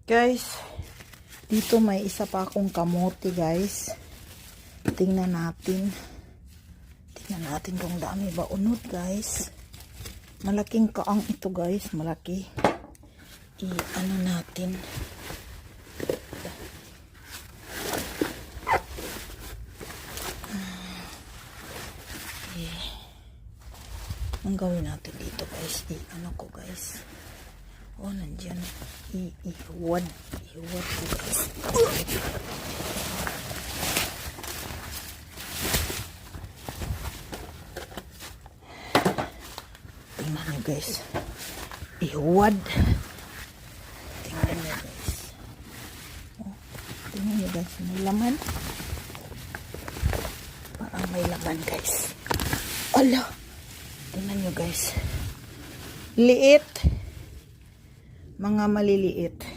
Guys, dito may isa pa akong kamote, guys. Tingnan natin. Tingnan natin kung dami ba unod, guys. Malaking kaang ito, guys. Malaki. I-ano natin. Ang gawin natin dito, guys. I-ano ko, guys. Oh, nandiyan. Ihuwad. Ihuwad ko, guys. Tingnan nyo, guys. Ihuwad. Tingnan nyo, guys. Oh, tingnan nyo, guys. May laman. Parang may laman, guys. Ala! Tingnan nyo, guys. Liit. Mga maliliit.